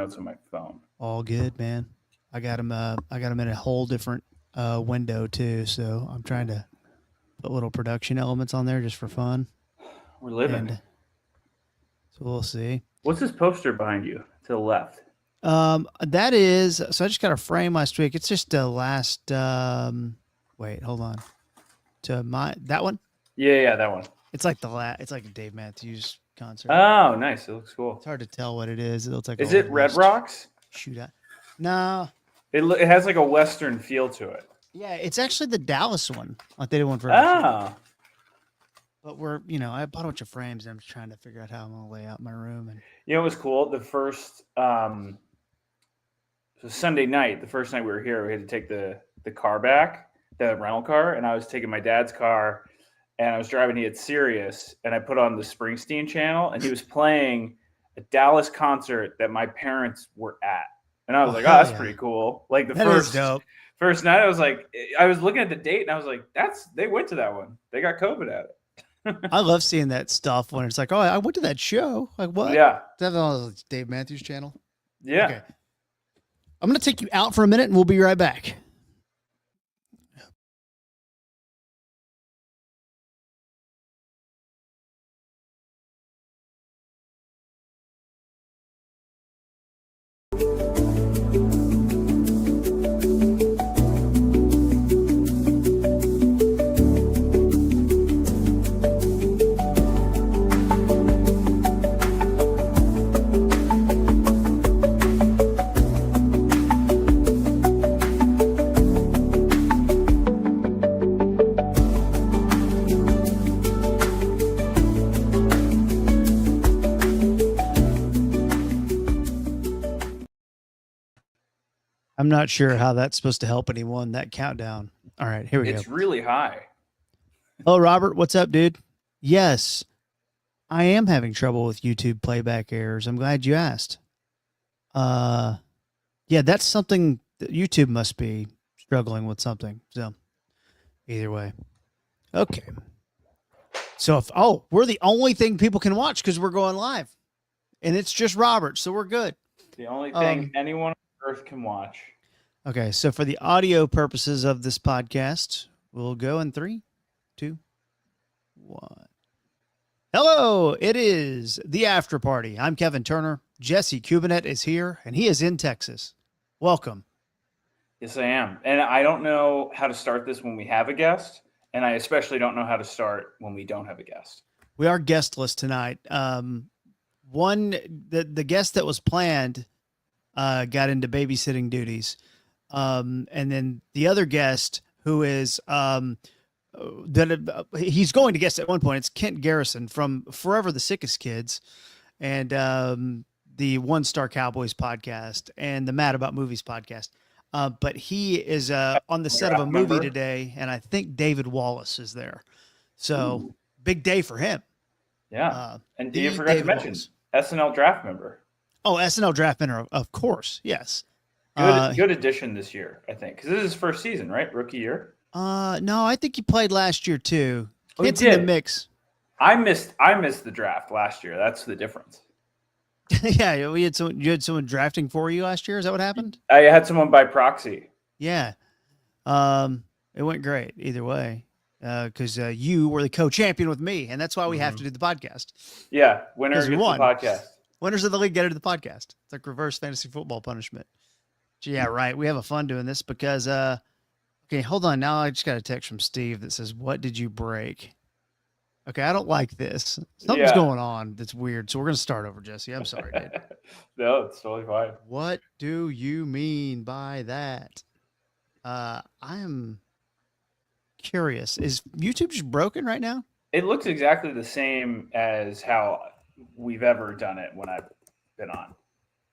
notes on my phone. All good, man. I got him in a whole different window too, so I'm trying to put little production elements on there just for fun. We're living. So we'll see. What's this poster behind you to the left? That is, so I just got a frame last week. It's just the last, wait, hold on. That one? Yeah, that one. It's like it's like a Dave Matthews concert. Oh, nice. It looks cool. It's hard to tell what it is. It looks like. Is it Red Rocks? Shootout. No. It has like a Western feel to it. Yeah, it's actually the Dallas one. Like they did one for. Ah. But I bought a bunch of frames and I'm just trying to figure out how I'm going to lay out my room. And it was cool. The first, so Sunday night, the first night we were here, we had to take the car back, the rental car, and I was taking my dad's car, and I was driving. He had Sirius, and I put on the Springsteen channel, and he was playing a Dallas concert that my parents were at, and I was like, "Oh, that's pretty cool!" Like the first night, I was looking at the date, and I was like, they went to that one. They got COVID at it. I love seeing that stuff when it's like, oh, I went to that show. Like what? Yeah. Is that on Dave Matthews channel? Yeah. Okay. I'm going to take you out for a minute and we'll be right back. I'm not sure how that's supposed to help anyone, that countdown. All right, here we go. It's really high. Hello, Robert. What's up, dude? Yes, I am having trouble with YouTube playback errors. I'm glad you asked. Yeah, that's something that YouTube must be struggling with something. So either way. Okay. So we're the only thing people can watch because we're going live. And it's just Robert, so we're good. The only thing anyone on earth can watch. Okay, so for the audio purposes of this podcast, we'll go in 3, 2, 1. Hello, it is the After Party. I'm Kevin Turner. Jesse Cubinet is here, and he is in Texas. Welcome. Yes, I am. And I don't know how to start this when we have a guest, and I especially don't know how to start when we don't have a guest. We are guestless tonight. The guest that was planned got into babysitting duties. And then the other guest who is he's going to guest at one point. It's Kent Garrison from Forever The Sickest Kids and the One Star Cowboys podcast and the Mad About Movies podcast. But he is on the set of a movie today, and I think David Wallace is there. So big day for him. Yeah. And you forgot to mention SNL draft member. Oh, SNL draft member, of course. Yes. Good addition this year, I think, because this is his first season, right? Rookie year. No, I think he played last year too. Oh, it's in the mix. I missed the draft last year. That's the difference. Yeah, you had someone drafting for you last year. Is that what happened? I had someone by proxy. Yeah. It went great either way. Because you were the co-champion with me, and that's why we have to do the podcast. Yeah, winner gets the podcast. Winners of the league get into the podcast. It's like reverse fantasy football punishment. Yeah, right. We have fun doing this because, okay, hold on. Now I just got a text from Steve that says, "What did you break?" Okay, I don't like this. Something's going on that's weird. So we're going to start over, Jesse. I'm sorry, dude. No, it's totally fine. What do you mean by that? I am curious. Is YouTube just broken right now? It looks exactly the same as how we've ever done it when I've been on.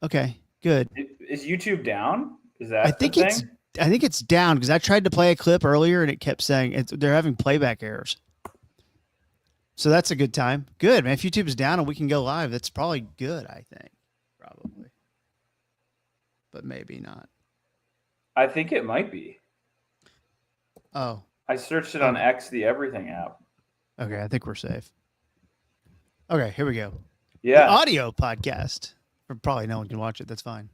Okay, good. Is YouTube down? Is that I think it's down because I tried to play a clip earlier and it kept saying they're having playback errors. So that's a good time. Good, man. If YouTube is down and we can go live, that's probably good, I think. Probably. But maybe not. I think it might be. Oh. I searched it on X, the Everything app. Okay, I think we're safe. Okay, here we go. Yeah. The audio podcast Probably no one can watch it. That's fine.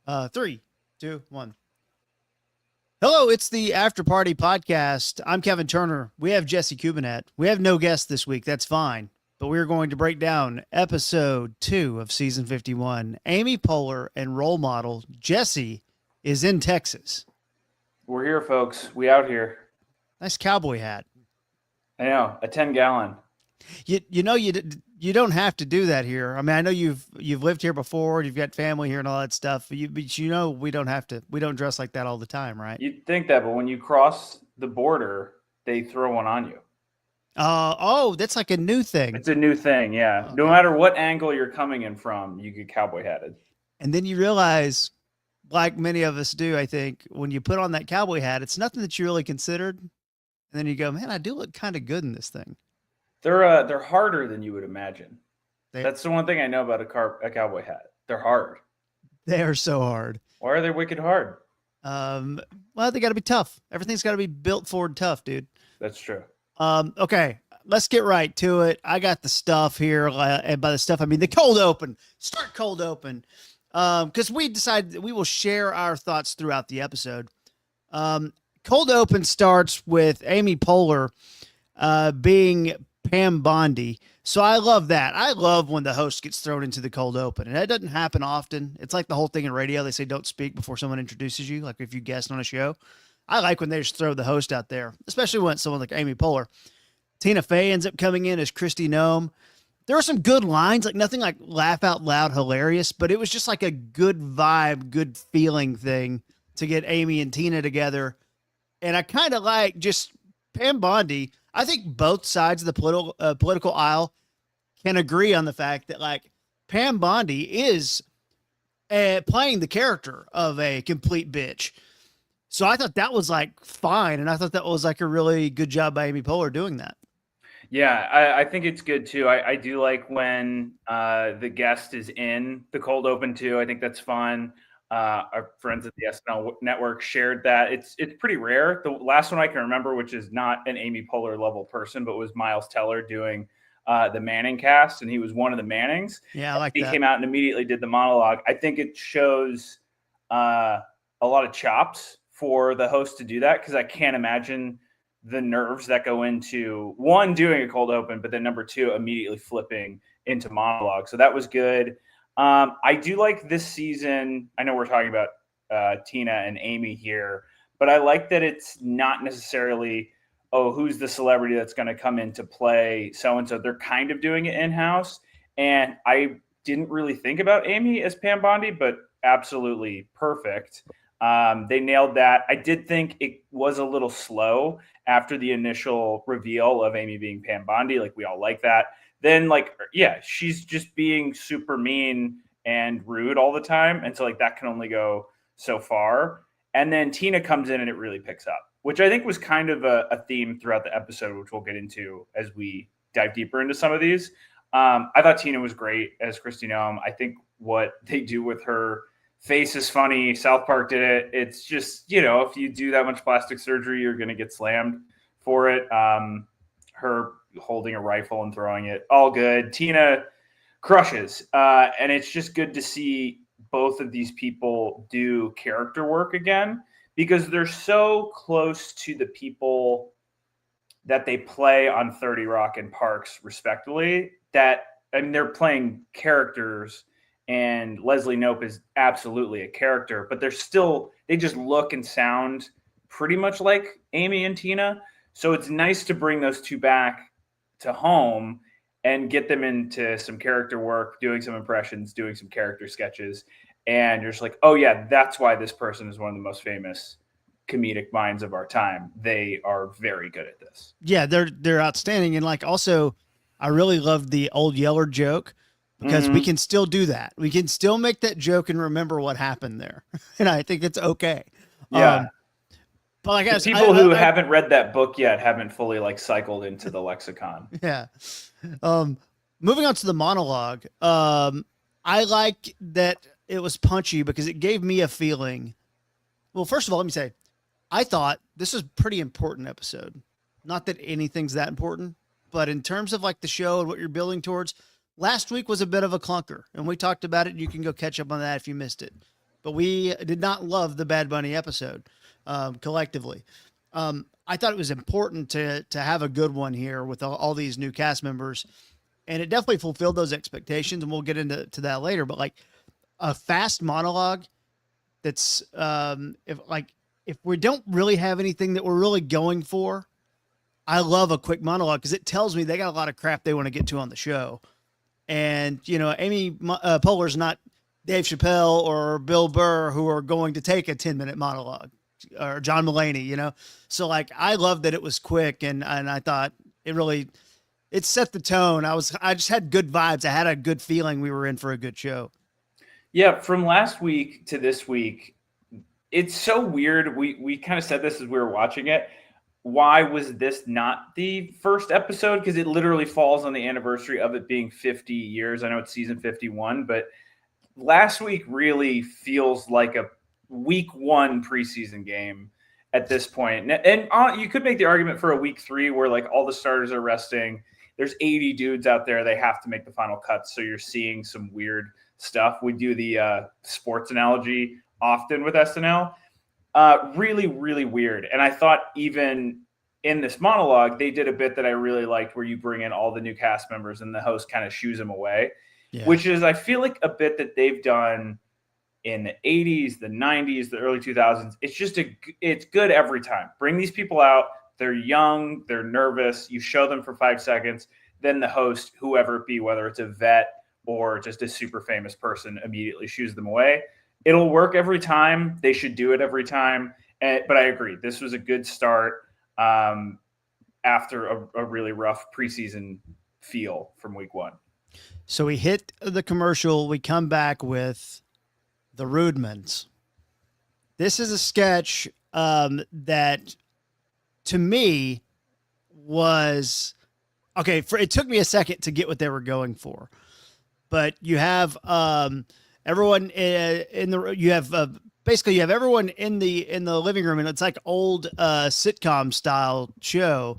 3, 2, 1. Hello, it's the Afterparty Podcast. I'm Kevin Turner. We have Jesse Kubinet. We have no guest this week. That's fine. But we're going to break down episode 2 of season 51. Amy Poehler and role model Jesse is in Texas. We're here, folks. We out here. Nice cowboy hat. I know, a 10-gallon. You don't have to do that here. I mean, I know you've lived here before. You've got family here and all that stuff. But we don't have to. We don't dress like that all the time, right? You'd think that, but when you cross the border, they throw one on you. That's like a new thing. It's a new thing, yeah. No matter what angle you're coming in from, you get cowboy hatted. And then you realize, like many of us do, I think, when you put on that cowboy hat, it's nothing that you really considered. And then you go, man, I do look kind of good in this thing. They're harder than you would imagine. That's the one thing I know about a cowboy hat. They're hard. They are so hard. Why are they wicked hard? Well, they got to be tough. Everything's got to be built for tough, dude. That's true. Okay, let's get right to it. I got the stuff here, and by the stuff I mean the cold open. Start cold open, because we decided that we will share our thoughts throughout the episode. Cold open starts with Amy Poehler being Pam Bondi. So I love that. I love when the host gets thrown into the cold open, and that doesn't happen often. It's like the whole thing in radio. They say don't speak before someone introduces you, like if you guest on a show. I like when they just throw the host out there, especially when it's someone like Amy Poehler. Tina Fey ends up coming in as Christy Nome. There were some good lines, like nothing like laugh out loud hilarious, but it was just like a good vibe, good feeling thing to get Amy and Tina together. And I kind of like just Pam Bondi. I think both sides of the political aisle can agree on the fact that like Pam Bondi is playing the character of a complete bitch. So I thought that was like fine. And I thought that was like a really good job by Amy Poehler doing that. Yeah, I think it's good too. I do like when the guest is in the cold open too. I think that's fun. Our friends at the SNL network shared that. It's pretty rare. The last one I can remember, which is not an Amy Poehler level person, but was Miles Teller doing the Manning cast, and he was one of the Mannings. Yeah, I like that. He came out and immediately did the monologue. I think it shows a lot of chops for the host to do that, because I can't imagine the nerves that go into one, doing a cold open, but then number two, immediately flipping into monologue. So that was good. I do like this season. I know we're talking about Tina and Amy here, but I like that it's not necessarily, oh, who's the celebrity that's going to come into play so-and-so. They're kind of doing it in-house. And I didn't really think about Amy as Pam Bondi, but absolutely perfect. They nailed that. I did think it was a little slow after the initial reveal of Amy being Pam Bondi. Like, we all like that. Then, like, yeah, she's just being super mean and rude all the time. And so, like, that can only go so far. And then Tina comes in and it really picks up, which I think was kind of a theme throughout the episode, which we'll get into as we dive deeper into some of these. I thought Tina was great as Christy Nome. I think what they do with her face is funny. South Park did it. It's just, if you do that much plastic surgery, you're going to get slammed for it. Her holding a rifle and throwing it, all good. Tina crushes. And it's just good to see both of these people do character work again, because they're so close to the people that they play on 30 Rock and Parks, respectively, that, I mean, they're playing characters. And Leslie Knope is absolutely a character, but they just look and sound pretty much like Amy and Tina. So it's nice to bring those two back to home and get them into some character work, doing some impressions, doing some character sketches. And you're just like, oh yeah, that's why this person is one of the most famous comedic minds of our time. They are very good at this. Yeah, they're outstanding. And like, also, I really loved the Old Yeller joke, because we can still do that. We can still make that joke and remember what happened there. And I think it's okay. Yeah. But like, the people who haven't read that book yet haven't fully like cycled into the lexicon. Yeah. Moving on to the monologue. I like that it was punchy because it gave me a feeling. Well, first of all, let me say, I thought this was a pretty important episode. Not that anything's that important, but in terms of like the show and what you're building towards, last week was a bit of a clunker, and we talked about it. You can go catch up on that if you missed it. But we did not love the Bad Bunny episode collectively. I thought it was important to have a good one here with all these new cast members, and it definitely fulfilled those expectations. And we'll get into that later. But like a fast monologue that's if we don't really have anything that we're really going for, I love a quick monologue because it tells me they got a lot of crap they want to get to on the show. And, Amy Poehler's not Dave Chappelle or Bill Burr who are going to take a 10-minute monologue, or John Mulaney, So like, I love that it was quick, and I thought it set the tone. I just had good vibes. I had a good feeling we were in for a good show. Yeah. From last week to this week, it's so weird. We kind of said this as we were watching it. Why was this not the first episode? Because it literally falls on the anniversary of it being 50 years. I know it's season 51, but last week really feels like a week 1 preseason game at this point. And you could make the argument for a week 3 where like all the starters are resting. There's 80 dudes out there. They have to make the final cuts. So you're seeing some weird stuff. We do the sports analogy often with SNL. Really, really weird. And I thought even in this monologue, they did a bit that I really liked where you bring in all the new cast members and the host kind of shoos them away, which is, I feel like, a bit that they've done in the 80s, the 90s, the early 2000s. It's good every time. Bring these people out. They're young. They're nervous. You show them for 5 seconds. Then the host, whoever it be, whether it's a vet or just a super famous person, immediately shoos them away. It'll work every time. They should do it every time. But I agree. This was a good start after a really rough preseason feel from week 1. So we hit the commercial. We come back with the Rudemans. This is a sketch that, to me, was okay. It took me a second to get what they were going for, but you have everyone you have everyone in the living room, and it's like old sitcom style show.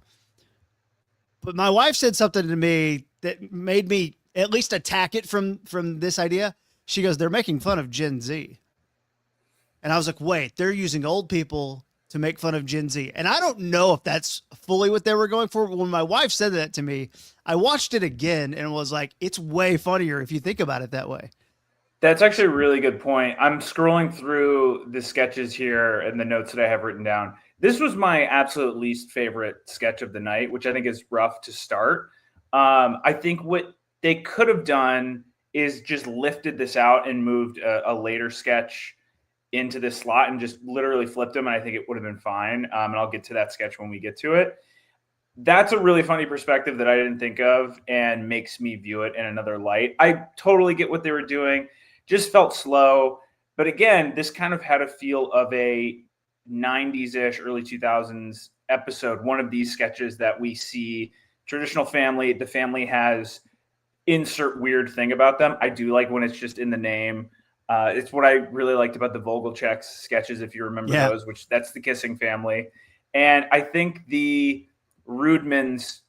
But my wife said something to me that made me at least attack it from this idea. She goes, "They're making fun of Gen Z," and I was like, "Wait, they're using old people to make fun of Gen Z?" And I don't know if that's fully what they were going for. But when my wife said that to me, I watched it again and was like, "It's way funnier if you think about it that way." That's actually a really good point. I'm scrolling through the sketches here and the notes that I have written down. This was my absolute least favorite sketch of the night, which I think is rough to start. I think what they could have done is just lifted this out and moved a later sketch into this slot and just literally flipped them. And I think it would have been fine. And I'll get to that sketch when we get to it. That's a really funny perspective that I didn't think of and makes me view it in another light. I totally get what they were doing. Just felt slow. But again, this kind of had a feel of a 90s-ish, early 2000s episode. One of these sketches that we see, traditional family, the family has insert weird thing about them. I do like when it's just in the name. It's what I really liked about the Vogelchecks sketches, if you remember those, which that's the kissing family. And I think the Rudemans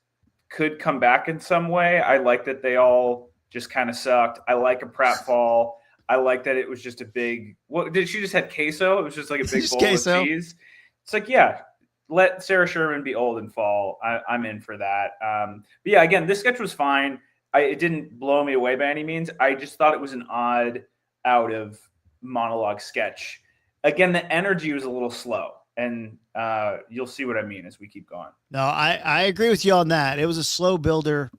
could come back in some way. I like that they all just kind of sucked. I like a pratfall. I like that it was just a big. What did she just had queso? It was just like a big bowl queso. of cheese. It's like, yeah, let Sarah Sherman be old and fall. I'm in for that. But yeah, again, this sketch was fine. It didn't blow me away by any means. I just thought it was an odd out of monologue sketch. Again, the energy was a little slow, and you'll see what I mean as we keep going. No, I agree with you on that. It was a slow builder.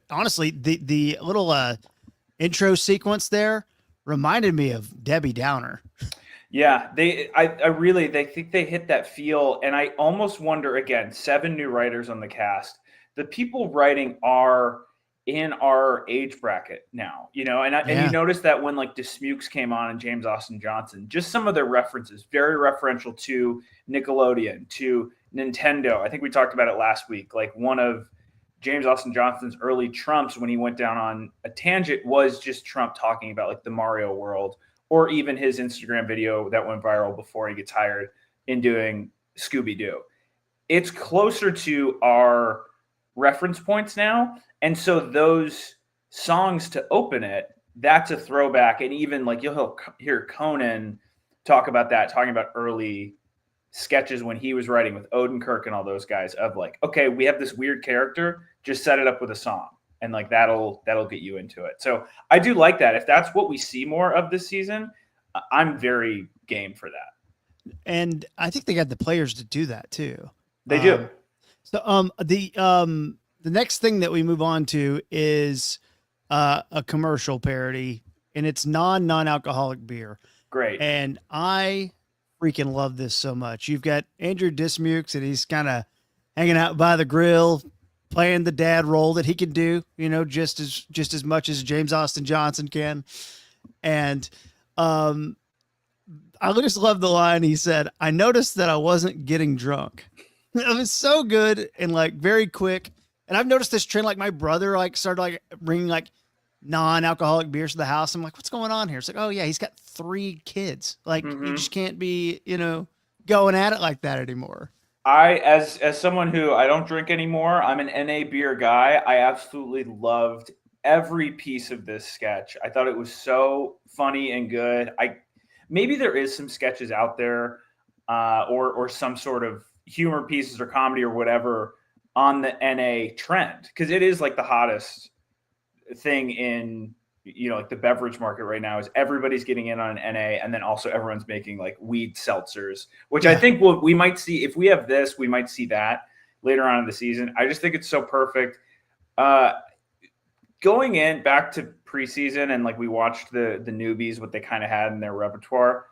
Honestly, the little intro sequence there reminded me of Debbie Downer. Yeah, they think they hit that feel, and I almost wonder, again, 7 new writers on the cast. The people writing are in our age bracket now, and you notice that when like Dismukes came on and James Austin Johnson, just some of their references, very referential to Nickelodeon, to Nintendo. I think we talked about it last week. Like one of James Austin Johnson's early Trumps when he went down on a tangent was just Trump talking about like the Mario world, or even his Instagram video that went viral before he gets hired in doing Scooby-Doo. It's closer to our reference points now. And so those songs to open it, that's a throwback. And even like you'll hear Conan talk about that, talking about early sketches when he was writing with Odenkirk and all those guys of like, okay, we have this weird character, just set it up with a song. And like that'll get you into it. So I do like that. If that's what we see more of this season, I'm very game for that. And I think they got the players to do that too. They do. So the next thing that we move on to is a commercial parody, and it's non-alcoholic beer. Great. And I freaking love this so much. You've got Andrew Dismukes, and he's kind of hanging out by the grill, playing the dad role that he can do, you know, just as much as James Austin Johnson can. And I just love the line he said, "I noticed that I wasn't getting drunk." It was so good and like very quick. And I've noticed this trend, like my brother like started like bringing like non-alcoholic beers to the house. I'm like, what's going on here? It's like, oh yeah, he's got 3 kids. Like you just can't be, you know, going at it like that anymore. As someone who I don't drink anymore, I'm an NA beer guy. I absolutely loved every piece of this sketch. I thought it was so funny and good. Maybe there is some sketches out there or some sort of humor pieces or comedy or whatever on the NA trend, because it is like the hottest thing in, you know, like the beverage market right now is everybody's getting in on an NA, and then also everyone's making like weed seltzers, which I think we might see if we have this, we might see that later on in the season. I just think it's so perfect. Going in back to preseason and like we watched the newbies, what they kind of had in their repertoire.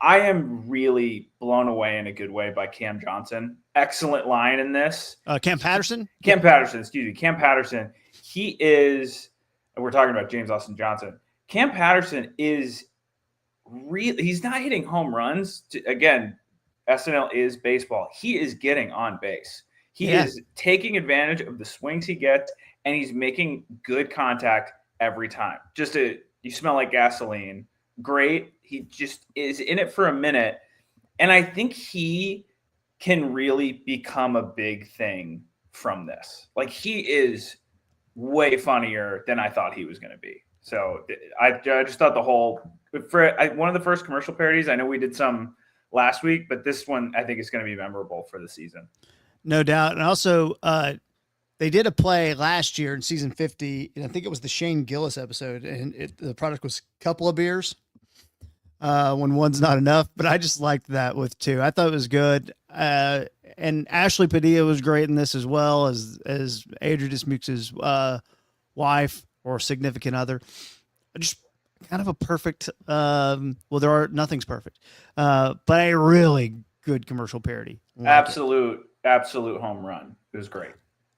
I am really blown away in a good way by Cam Johnson. Excellent line in this. Cam Patterson? Cam Patterson. He is, and we're talking about James Austin Johnson. Cam Patterson is really, he's not hitting home runs. Again, SNL is baseball. He is getting on base. He is taking advantage of the swings he gets, and he's making good contact every time. You smell like gasoline. Great. He just is in it for a minute. And I think he can really become a big thing from this. Like he is way funnier than I thought he was going to be. So I just thought one of the first commercial parodies, I know we did some last week, but this one I think is going to be memorable for the season. No doubt. And also they did a play last year in season 50, and I think it was the Shane Gillis episode, and the product was a couple of beers when one's not enough, but I just liked that with 2. I thought it was good. And Ashley Padilla was great in this as well as Adria Dismukes' wife or significant other. Just kind of a perfect, nothing's perfect, but a really good commercial parody. Absolute home run. It was great.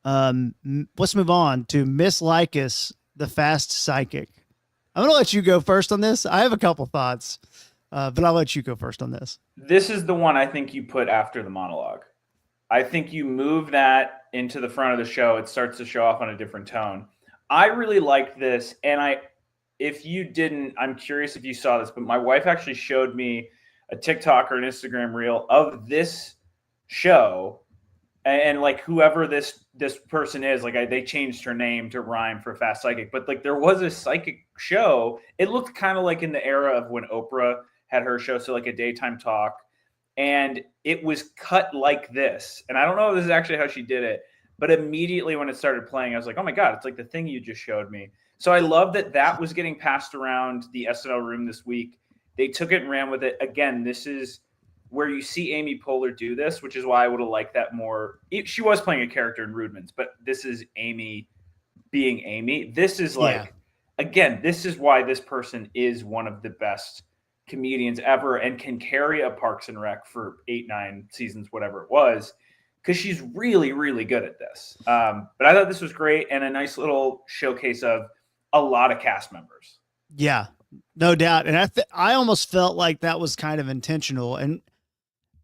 Let's move on to Miss Lycus, the fast psychic. I'm going to let you go first on this. I have a couple thoughts, but I'll let you go first on this. This is the one I think you put after the monologue. I think you move that into the front of the show. It starts to show off on a different tone. I really liked this. And if you didn't, I'm curious if you saw this, but my wife actually showed me a TikTok or an Instagram reel of this show. And like whoever this person is, like they changed her name to rhyme for Fast Psychic, but like there was a psychic show. It looked kind of like in the era of when Oprah had her show, so like a daytime talk, and it was cut like this. And I don't know if this is actually how she did it, but immediately when it started playing, I was like, oh my God, it's like the thing you just showed me. So I love that was getting passed around the SNL room this week. They took it and ran with it. Again, this is where you see Amy Poehler do this, which is why I would have liked that more. She was playing a character in Rudemans, but this is Amy being Amy. This is like, again, this is why this person is one of the best comedians ever and can carry a Parks and Rec for 8-9 seasons, whatever it was, because she's really, really good at this. But I thought this was great and a nice little showcase of a lot of cast members. Yeah, no doubt. And I almost felt like that was kind of intentional. And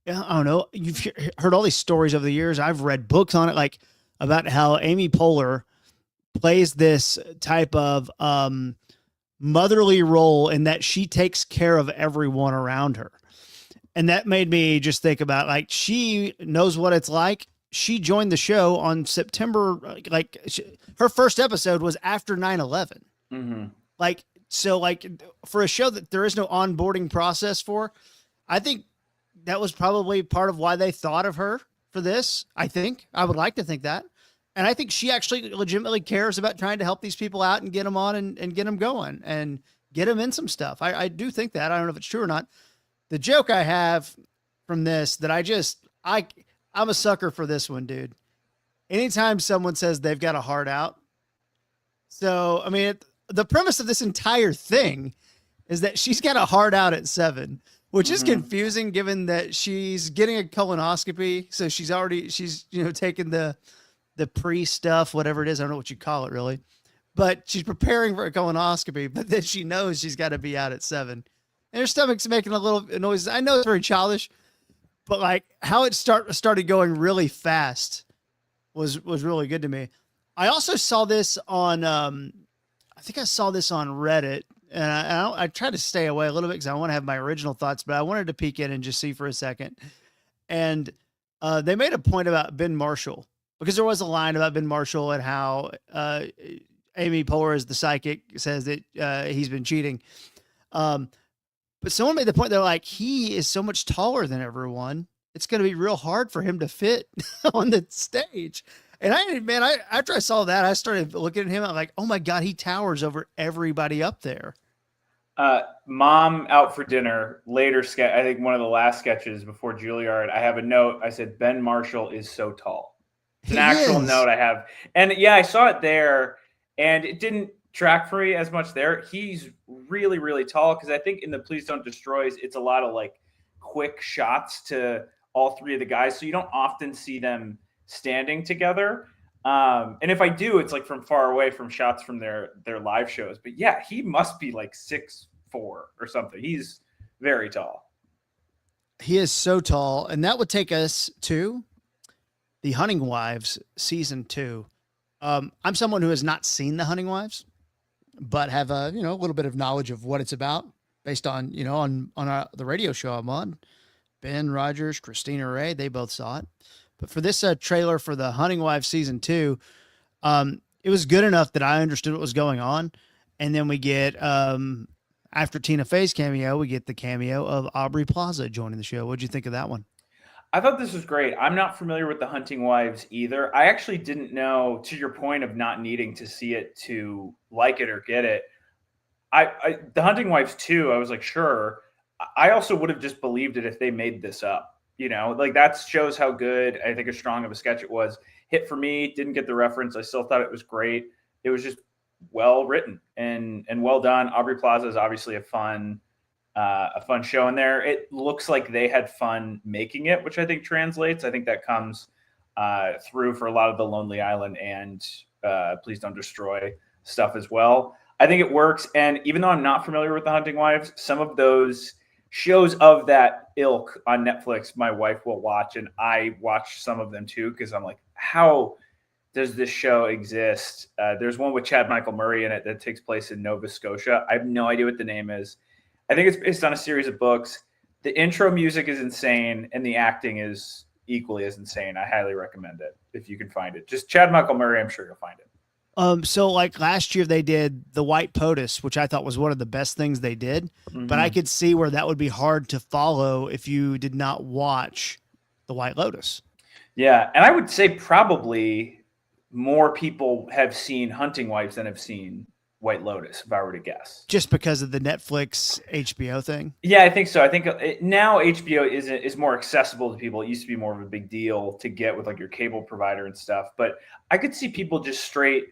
I don't know, you've heard all these stories over the years. I've read books on it, like about how Amy Poehler plays this type of motherly role in that she takes care of everyone around her. And that made me just think about like, she knows what it's like she joined the show on September, her first episode was after 9/11. Mm-hmm. For a show that there is no onboarding process for, I think that was probably part of why they thought of her for this. I would like to think that. And I think she actually legitimately cares about trying to help these people out and get them on and get them going and get them in some stuff. I do think that. I don't know if it's true or not. The joke I have from this that I'm a sucker for this one, dude. Anytime someone says they've got a heart out. So, I mean, the premise of this entire thing is that she's got a heart out at 7, which is confusing given that she's getting a colonoscopy. So she's taking the pre stuff, whatever it is. I don't know what you call it really, but she's preparing for a colonoscopy, but then she knows she's got to be out at 7 and her stomach's making a little noise. I know it's very childish, but like how it started going really fast was really good to me. I also saw this on, I think I saw this on Reddit, and I tried to stay away a little bit because I want to have my original thoughts, but I wanted to peek in and just see for a second. And they made a point about Ben Marshall, because there was a line about Ben Marshall and how Amy Poehler, as the psychic, says that he's been cheating. But someone made the point, they're like, he is so much taller than everyone. It's going to be real hard for him to fit on the stage. And after I saw that, I started looking at him. I'm like, oh my God, he towers over everybody up there. Mom out for dinner, later sketch. I think one of the last sketches before Juilliard, I have a note. I said, Ben Marshall is so tall. It's an actual note I have. And yeah, I saw it there and it didn't track for me as much there. He's really, really tall. Cause I think in the Please Don't Destroys, it's a lot of like quick shots to all three of the guys. So you don't often see them standing together. And if I do, it's like from far away from shots from their live shows. But yeah, he must be like 6'4" or something. He's very tall. He is so tall. And that would take us to The Hunting Wives season 2. I'm someone who has not seen The Hunting Wives, but have a little bit of knowledge of what it's about based on, the radio show I'm on. Ben Rogers, Christina Ray, they both saw it. But for this trailer for The Hunting Wives season 2, it was good enough that I understood what was going on. And then we get, after Tina Fey's cameo, we get the cameo of Aubrey Plaza joining the show. What'd you think of that one? I thought this was great. I'm not familiar with The Hunting Wives either. I actually didn't know, to your point of not needing to see it to like it or get it. The Hunting Wives 2, I was like, sure. I also would have just believed it if they made this up. Like that shows how good, I think, as strong of a sketch it was. Hit for me, didn't get the reference. I still thought it was great. It was just well written and well done. Aubrey Plaza is obviously a fun show in there. It looks like they had fun making it, which I think translates. I think that comes through for a lot of the Lonely Island and Please Don't Destroy stuff as well. I think it works. And even though I'm not familiar with The Hunting Wives, some of those shows of that ilk on Netflix, my wife will watch, and I watch some of them too, because I'm like, how does this show exist? There's one with Chad Michael Murray in it that takes place in Nova Scotia. I have no idea what the name is. I think it's based on a series of books. The intro music is insane, and the acting is equally as insane. I highly recommend it if you can find it. Just Chad Michael Murray, I'm sure you'll find it. So like last year they did The White POTUS, which I thought was one of the best things they did, but I could see where that would be hard to follow if you did not watch The White Lotus. Yeah. And I would say probably more people have seen Hunting Wives than have seen White Lotus, if I were to guess. Just because of the Netflix HBO thing? Yeah, I think so. I think now HBO is more accessible to people. It used to be more of a big deal to get with like your cable provider and stuff. But I could see people just straight,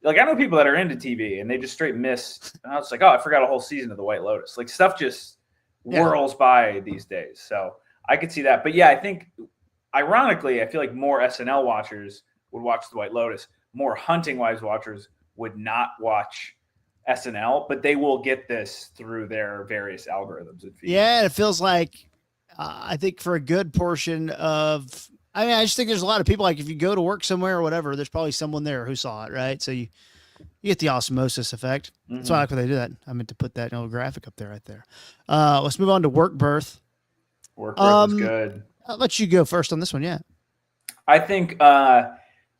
like I know people that are into TV and they just straight miss. And I was like, oh, I forgot a whole season of The White Lotus. Like stuff just whirls by these days. So I could see that. But yeah, I think ironically, I feel like more SNL watchers would watch The White Lotus. More Hunting Wives watchers would not watch SNL, but they will get this through their various algorithms. Yeah, it feels like I think for a good portion of, I just think there's a lot of people, like if you go to work somewhere or whatever, there's probably someone there who saw it, right? So you get the osmosis effect. That's why I like when they do that. I meant to put that little graphic up there right there. Let's move on to Work Birth. Work Birth is good. I'll let you go first on this one, yeah. I think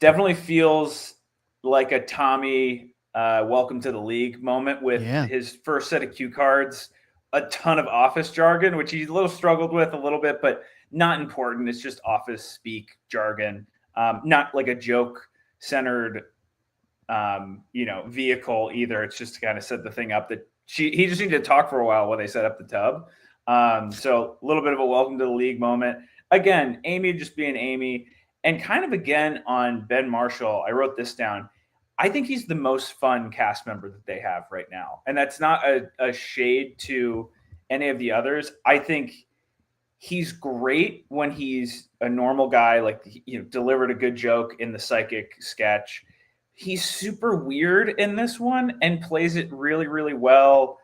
definitely feels like a Tommy welcome to the league moment with his first set of cue cards, a ton of office jargon, which he a little struggled with a little bit, but not important. It's just office speak jargon, not like a joke centered, vehicle either. It's just to kind of set the thing up that he just needed to talk for a while they set up the tub. So a little bit of a welcome to the league moment. Again, Amy just being Amy. And kind of again on Ben Marshall, I wrote this down. I think he's the most fun cast member that they have right now. And that's not a shade to any of the others. I think he's great when he's a normal guy, like, delivered a good joke in the psychic sketch. He's super weird in this one and plays it really, really well.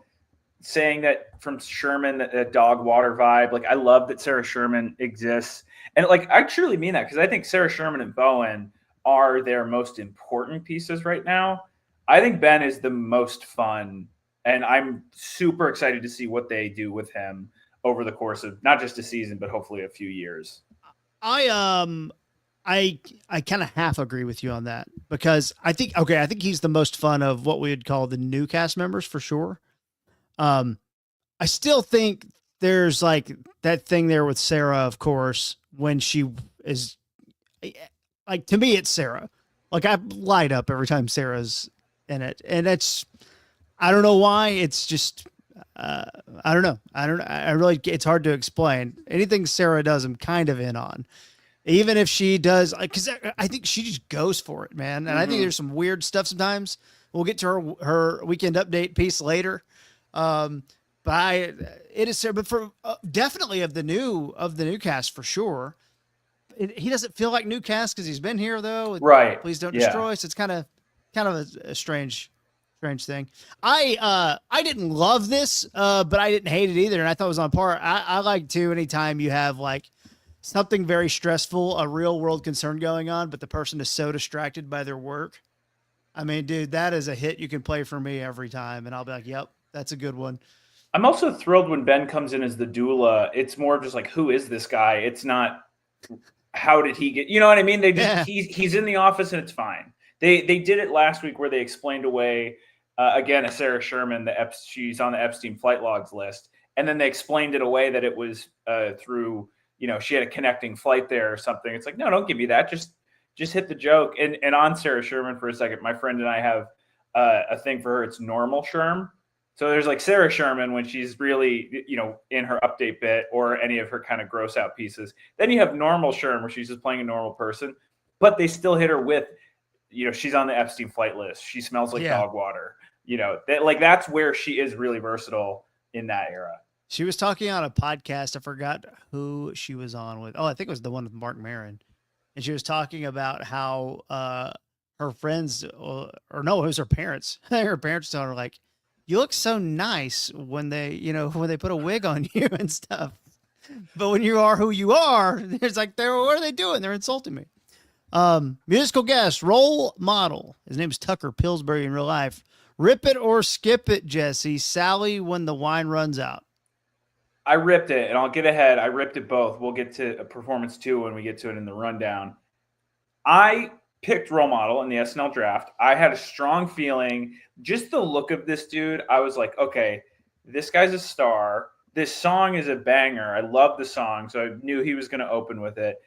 Saying that from Sherman, that dog water vibe. Like, I love that Sarah Sherman exists. And like, I truly mean that because I think Sarah Sherman and Bowen are their most important pieces right now. I think Ben is the most fun, and I'm super excited to see what they do with him over the course of not just a season, but hopefully a few years. I kind of half agree with you on that because I think he's the most fun of what we would call the new cast members for sure. I still think there's like that thing there with Sarah, of course, when she is like, to me, it's Sarah. Like, I light up every time Sarah's in it. And I don't know why. It's just, I don't know. It's hard to explain. Anything Sarah does, I'm kind of in on. Even if she does, because I think she just goes for it, man. And I think there's some weird stuff sometimes. We'll get to her weekend update piece later. But it is Sarah, but for definitely of the new cast for sure. He doesn't feel like new cast because he's been here though. Right. Please don't destroy. So it's kind of a strange thing. I didn't love this, but I didn't hate it either. And I thought it was on par. I like to, anytime you have like something very stressful, a real world concern going on, but the person is so distracted by their work. I mean, dude, that is a hit you can play for me every time. And I'll be like, yep, that's a good one. I'm also thrilled when Ben comes in as the doula. It's more just like, who is this guy? It's not, how did he get, you know what I mean? They just, he's in the office and it's fine. They did it last week where they explained away, again, a Sarah Sherman, she's on the Epstein flight logs list. And then they explained it away that it was through, she had a connecting flight there or something. It's like, no, don't give me that. Just hit the joke. And on Sarah Sherman for a second, my friend and I have a thing for her. It's normal Sherm. So there's like Sarah Sherman when she's really, in her update bit or any of her kind of gross out pieces. Then you have normal Sherm where she's just playing a normal person, but they still hit her with, she's on the Epstein flight list. She smells like dog water. That's where she is really versatile in that era. She was talking on a podcast. I forgot who she was on with. Oh, I think it was the one with Mark Maron. And she was talking about how her friends, it was her parents. Her parents told her, like, you look so nice when they put a wig on you and stuff. But when you are who you are, there's like, what are they doing? They're insulting me. Musical guest, role model. His name's Tucker Pillsbury in real life. Rip it or skip it, Jesse. Sally when the wine runs out. I ripped it, and I'll get ahead. I ripped it both. We'll get to a performance 2 when we get to it in the rundown. I picked role model in the SNL draft. I had a strong feeling, just the look of this dude. I was like, okay, this guy's a star. This song is a banger. I love the song, so I knew he was going to open with it.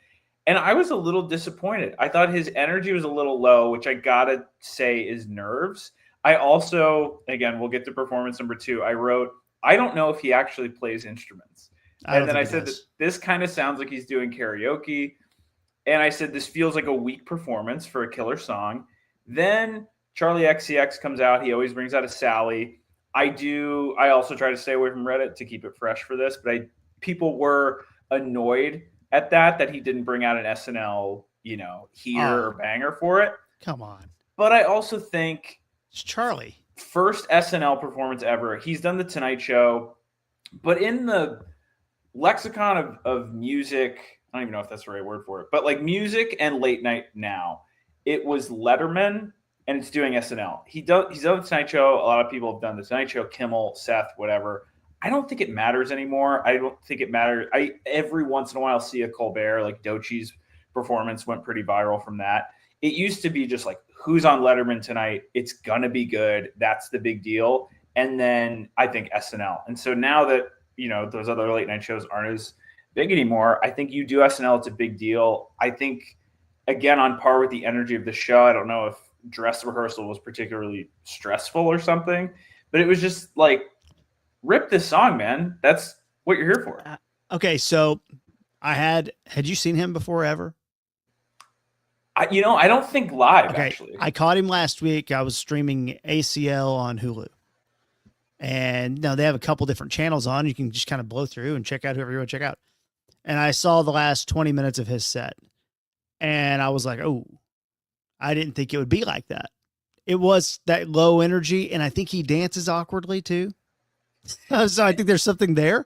And I was a little disappointed. I thought his energy was a little low, which I got to say is nerves. I also, again, we'll get to performance number 2. I wrote, I don't know if he actually plays instruments. And then I said, this kind of sounds like he's doing karaoke. And I said, this feels like a weak performance for a killer song. Then Charlie XCX comes out. He always brings out a Sally. I also try to stay away from Reddit to keep it fresh for this, but people were annoyed at that he didn't bring out an SNL, or banger for it. Come on. But I also think it's Charlie. First SNL performance ever. He's done the Tonight Show, but in the lexicon of music, I don't even know if that's the right word for it, but like music and late night now, it was Letterman and it's doing SNL. He's done the Tonight Show. A lot of people have done the Tonight Show, Kimmel, Seth, whatever. I don't think it matters anymore. I don't think it matters. Every once in a while see a Colbert, like Dochi's performance went pretty viral from that. It used to be just like, who's on Letterman tonight? It's going to be good. That's the big deal. And then I think SNL. And so now that, those other late night shows aren't as big anymore, I think you do SNL, it's a big deal. I think, again, on par with the energy of the show. I don't know if dress rehearsal was particularly stressful or something, but it was just like, rip this song, man. That's what you're here for. Okay, so had you seen him before ever? I don't think live, actually. I caught him last week. I was streaming ACL on Hulu. And they have a couple different channels on. You can just kind of blow through and check out whoever you want to check out. And I saw the last 20 minutes of his set. And I was like, oh, I didn't think it would be like that. It was that low energy. And I think he dances awkwardly too. So I think there's something there.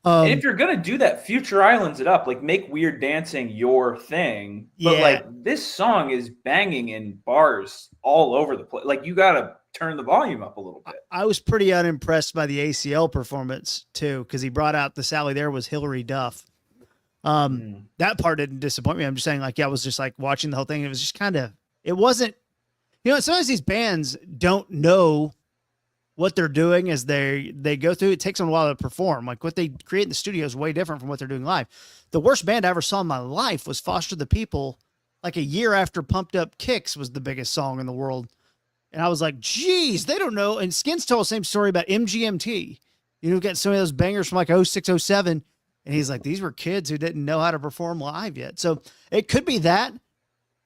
And if you're going to do that, Future Islands it up, like make weird dancing your thing. But like this song is banging in bars all over the place. Like you got to turn the volume up a little bit. I was pretty unimpressed by the ACL performance too, because he brought out the Sally there was Hillary Duff. That part didn't disappoint me. I'm just saying, like, I was just like watching the whole thing. It was just it wasn't, sometimes these bands don't know what they're doing as they go through. It takes them a while to perform. Like what they create in the studio is way different from what they're doing live. The worst band I ever saw in my life was Foster the People. Like a year after Pumped Up Kicks was the biggest song in the world. And I was like, geez, they don't know. And Skins told the same story about MGMT. Get some of those bangers from like 06, 07. And he's like, these were kids who didn't know how to perform live yet. So it could be that.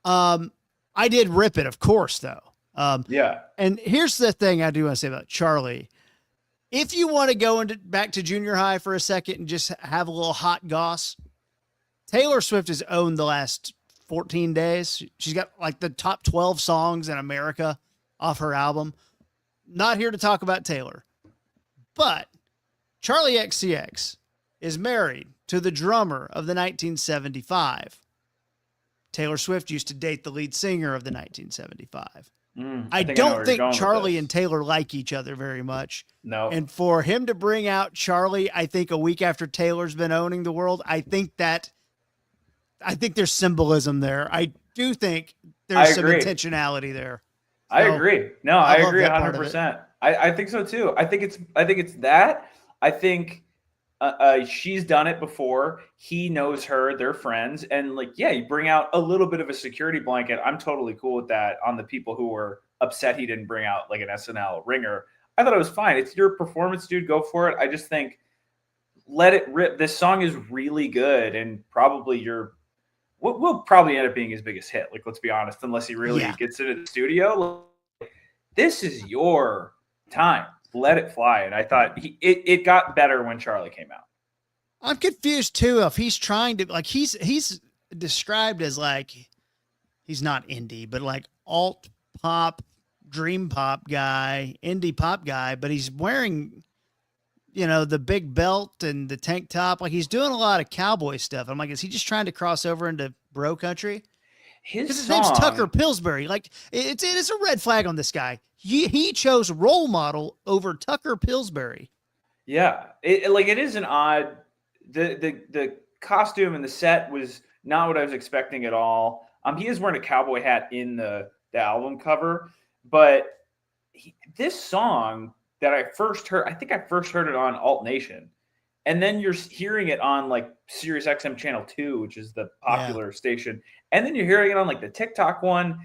I did rip it, of course, though. Yeah. And here's the thing I do want to say about Charlie. If you want to go back to junior high for a second and just have a little hot goss, Taylor Swift has owned the last 14 days. She's got like the top 12 songs in America off her album. Not here to talk about Taylor, but Charlie XCX is married to the drummer of the 1975. Taylor Swift used to date the lead singer of the 1975. I don't think Charlie and Taylor like each other very much. No. And for him to bring out Charlie, I think a week after Taylor's been owning the world, I think there's symbolism there. I do think there's some intentionality there. I agree. No, I agree 100%. I think so too. I think it's that. I think she's done it before. He knows her. They're friends. And you bring out a little bit of a security blanket. I'm totally cool with that on the people who were upset he didn't bring out like an SNL ringer. I thought it was fine. It's your performance, dude. Go for it. I just think let it rip. This song is really good and probably will probably end up being his biggest hit. Like, let's be honest, unless he really gets into the studio. This is your time. Let it fly. And I thought it got better when Charlie came out. I'm confused too if he's trying to he's described as he's not indie, but like alt pop, dream pop guy, indie pop guy, but he's wearing the big belt and the tank top. Like he's doing a lot of cowboy stuff. I'm like, is he just trying to cross over into bro country? His name's Tucker Pillsbury. Like it is a red flag on this guy. He chose Role Model over Tucker Pillsbury. Yeah, it is an odd. The costume and the set was not what I was expecting at all. He is wearing a cowboy hat in the album cover, but this song that I first heard, I think I first heard it on Alt Nation, and then you're hearing it on like Sirius XM Channel 2, which is the popular station, and then you're hearing it on like the TikTok one.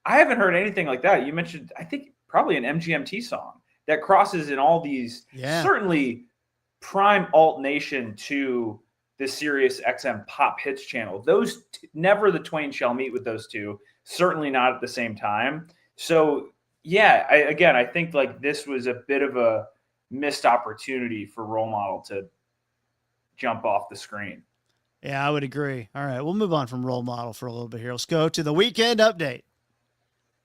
I haven't heard anything like that. You mentioned, I think, probably an MGMT song that crosses in all these certainly prime Alt Nation to the Sirius XM Pop Hits channel. Those never the twain shall meet with those two. Certainly not at the same time. So I think like this was a bit of a missed opportunity for Role Model to jump off the screen. Yeah, I would agree. All right, we'll move on from Role Model for a little bit here. Let's go to the weekend update.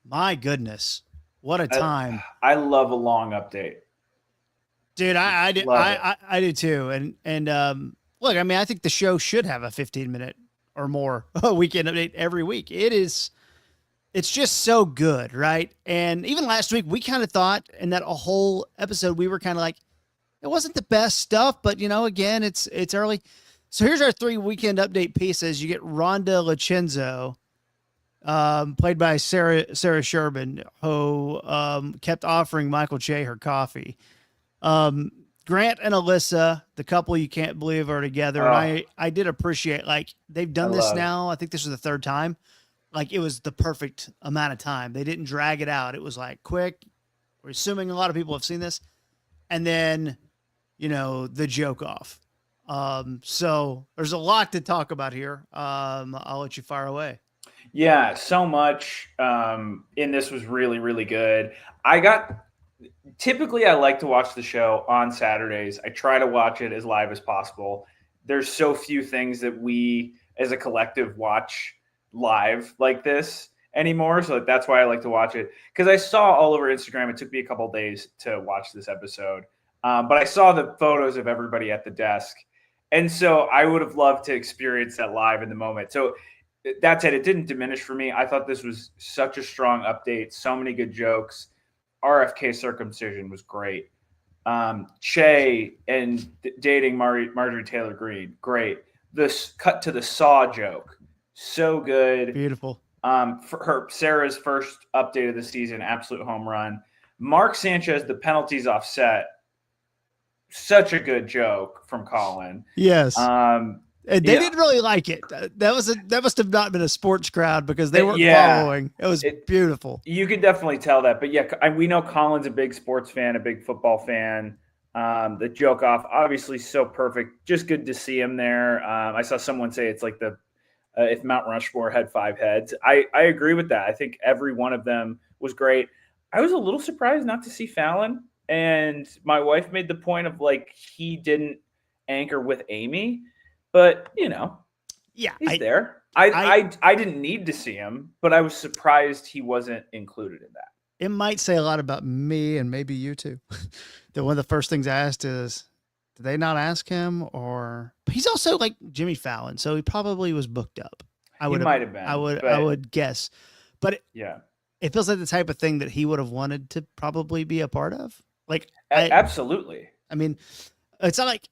My goodness, what a time! I love a long update, dude. I do too. And look, I mean, I think the show should have a 15-minute or more weekend update every week. It's just so good, right? And even last week, we kind of thought in that a whole episode, we were kind of like, it wasn't the best stuff, but again, it's early. So here's our 3 weekend update pieces. You get Rhonda Lachenzo, played by Sarah Sherman, who kept offering Michael Che her coffee. Grant and Alyssa, the couple you can't believe are together. And I did appreciate, like, they've done this now. I think this is the 3rd time. Like, it was the perfect amount of time. They didn't drag it out. It was like quick. We're assuming a lot of people have seen this. And then, the joke off. So there's a lot to talk about here. I'll let you fire away. Yeah, so much in this was really, really good. Typically I like to watch the show on Saturdays. I try to watch it as live as possible. There's so few things that we as a collective watch live like this anymore. So that's why I like to watch it. Because I saw all over Instagram, it took me a couple days to watch this episode. But I saw the photos of everybody at the desk. And so I would have loved to experience that live in the moment. So that said, it didn't diminish for me. I thought this was such a strong update. So many good jokes. RFK circumcision was great. Che and dating Marjorie Taylor Greene, great. This cut to the Saw joke, so good. Beautiful. For Sarah's first update of the season, absolute home run. Mark Sanchez, the penalties offset, such a good joke from Colin. Yes. And they didn't really like it. That must have not been a sports crowd because they weren't following. It was beautiful. You could definitely tell that. But we know Colin's a big sports fan, a big football fan. The joke off, obviously so perfect. Just good to see him there. I saw someone say it's like if Mount Rushmore had 5 heads. I agree with that. I think every one of them was great. I was a little surprised not to see Fallon. And my wife made the point of he didn't anchor with Amy. But, he's there. I didn't need to see him, but I was surprised he wasn't included in that. It might say a lot about me and maybe you too. That one of the first things I asked is, did they not ask him? Or he's also like Jimmy Fallon, so he probably was booked up. He might have been. I would guess. But it feels like the type of thing that he would have wanted to probably be a part of. Absolutely. I mean, it's not like.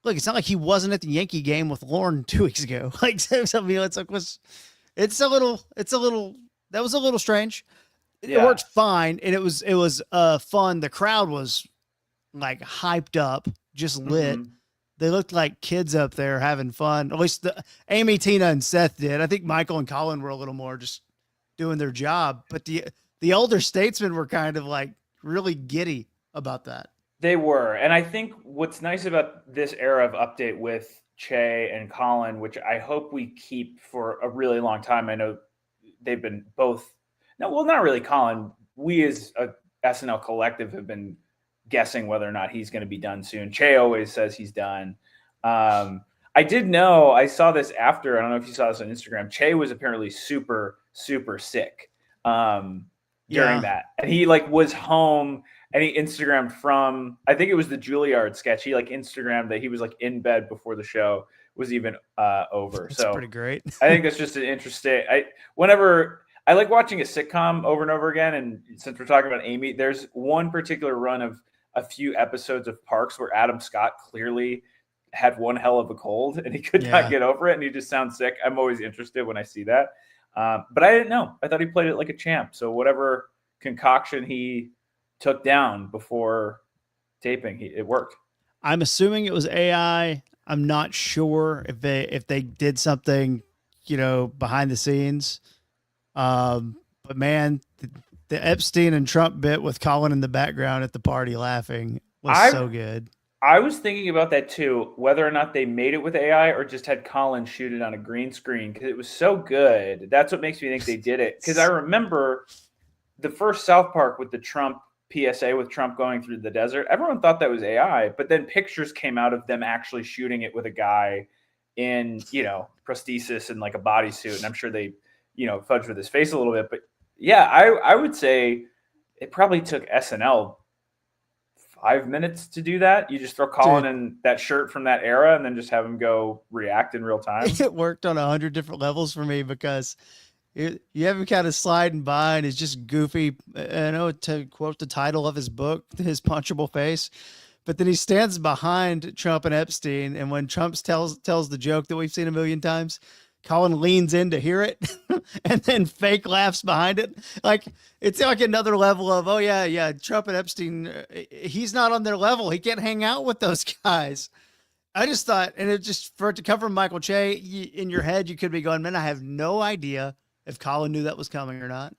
Look, it's not like he wasn't at the Yankee game with Lauren 2 weeks ago. That was a little strange. It worked fine, and it was fun. The crowd was hyped up, just lit. Mm-hmm. They looked like kids up there having fun. At least Amy, Tina, and Seth did. I think Michael and Colin were a little more just doing their job, but the older statesmen were kind of really giddy about that. They were. And I think what's nice about this era of update with Che and Colin, which I hope we keep for a really long time. I know they've been both. No, well, not really Colin. We as a SNL collective have been guessing whether or not he's going to be done soon. Che always says he's done. I did know, I saw this after, I don't know if you saw this on Instagram. Che was apparently super, super sick during that. And he was home. And he Instagrammed from, I think it was the Juilliard sketch. He Instagrammed that he was in bed before the show was even over. That's pretty great. I think that's just an interesting. Whenever I like watching a sitcom over and over again, and since we're talking about Amy, there's one particular run of a few episodes of Parks where Adam Scott clearly had one hell of a cold and he could not get over it, and he just sounds sick. I'm always interested when I see that, but I didn't know. I thought he played it like a champ. So whatever concoction he took down before taping, it worked. I'm assuming it was AI. I'm not sure if they did something, behind the scenes. But man, the Epstein and Trump bit with Colin in the background at the party laughing was so good. I was thinking about that too, whether or not they made it with AI or just had Colin shoot it on a green screen, because it was so good. That's what makes me think they did it. Because I remember the first South Park with the Trump PSA with Trump going through the desert. Everyone thought that was AI, but then pictures came out of them actually shooting it with a guy in, prosthesis and a bodysuit. And I'm sure they, fudged with his face a little bit. But yeah, I would say it probably took SNL 5 minutes to do that. You just throw Colin in that shirt from that era and then just have him go react in real time. It worked on 100 different levels for me because you have him kind of sliding by and it's just goofy. I know, to quote the title of his book, his punchable face. But then he stands behind Trump and Epstein, and when Trump tells the joke that we've seen a million times, Colin leans in to hear it and then fake laughs behind it. Like, it's like another level of, oh yeah, Trump and Epstein, he's not on their level. He can't hang out with those guys. I just thought, and it just, for it to come from Michael Che, in your head, you could be going, man, I have no idea if Colin knew that was coming or not.